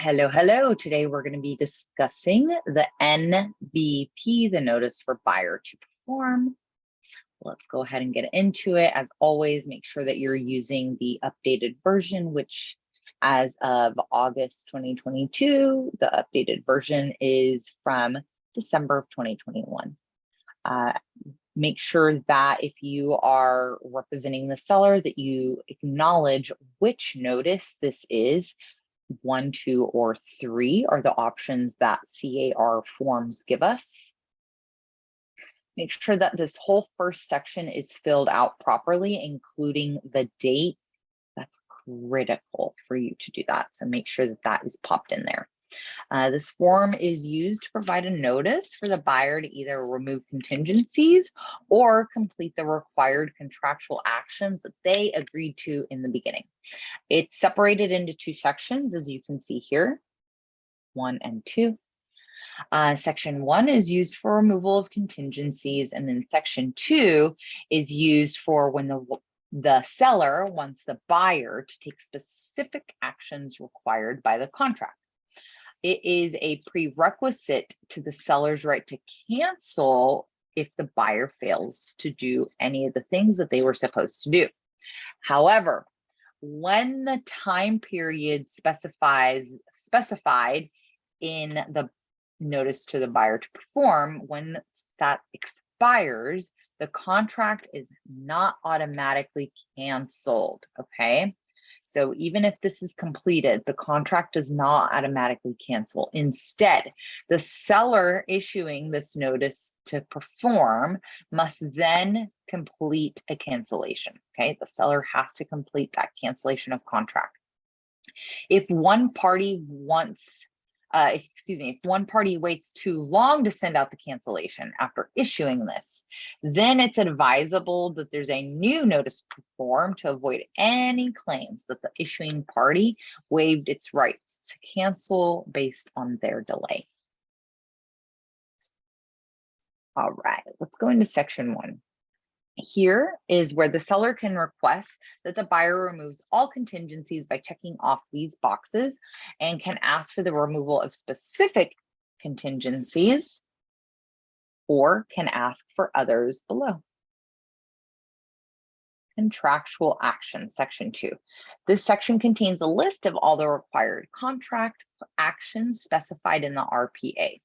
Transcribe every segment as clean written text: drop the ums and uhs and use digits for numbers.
Hello, hello. Today we're going to be discussing the NBP, the notice for buyer to perform. Let's go ahead and get into it. As always, make sure that you're using the updated version, which as of August 2022, the updated version is from December of 2021. Make sure that if you are representing the seller, that you acknowledge which notice this is. 1, 2, or 3 are the options that CAR forms give us. Make sure that this whole first section is filled out properly, including the date. That's critical for you to do that. So make sure that that is popped in there. This form is used to provide a notice for the buyer to either remove contingencies or complete the required contractual actions that they agreed to in the beginning. It's separated into 2 sections, as you can see here, 1 and 2. Section 1 is used for removal of contingencies, and then section 2 is used for when the seller wants the buyer to take specific actions required by the contract. It is a prerequisite to the seller's right to cancel if the buyer fails to do any of the things that they were supposed to do. However, when the time period specified in the notice to the buyer to perform, when that expires, the contract is not automatically canceled, okay? So even if this is completed, the contract does not automatically cancel. Instead, the seller issuing this notice to perform must then complete a cancellation, okay? The seller has to complete that cancellation of contract. If one party if one party waits too long to send out the cancellation after issuing this, then it's advisable that there's a new notice to perform to avoid any claims that the issuing party waived its rights to cancel based on their delay. All right, let's go into section 1. Here is where the seller can request that the buyer removes all contingencies by checking off these boxes and can ask for the removal of specific contingencies or can ask for others below. Contractual action, section 2. This section contains a list of all the required contract actions specified in the RPA.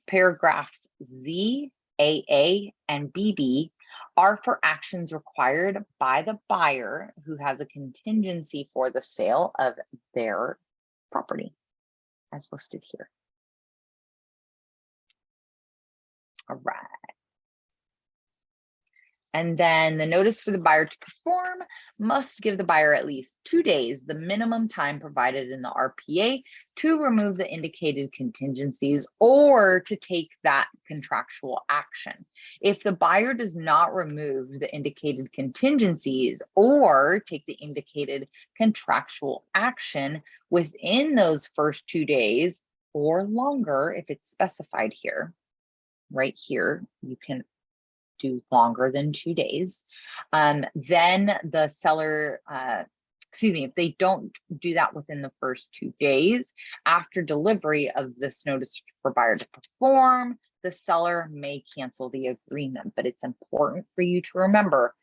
Paragraphs Z, AA, and BB are for actions required by the buyer who has a contingency for the sale of their property, as listed here. All right. And then the notice for the buyer to perform must give the buyer at least 2 days, the minimum time provided in the RPA, to remove the indicated contingencies or to take that contractual action. If the buyer does not remove the indicated contingencies or take the indicated contractual action within those first 2 days or longer, if it's specified here, right here, you can do longer than 2 days, then the seller, if they don't do that within the first 2 days after delivery of this notice for buyer to perform, the seller may cancel the agreement. But it's important for you to remember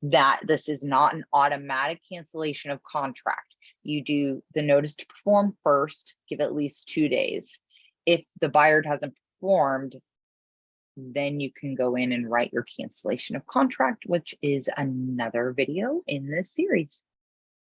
that this is not an automatic cancellation of contract. You do the notice to perform first, give at least 2 days. If the buyer hasn't performed, then you can go in and write your cancellation of contract, which is another video in this series.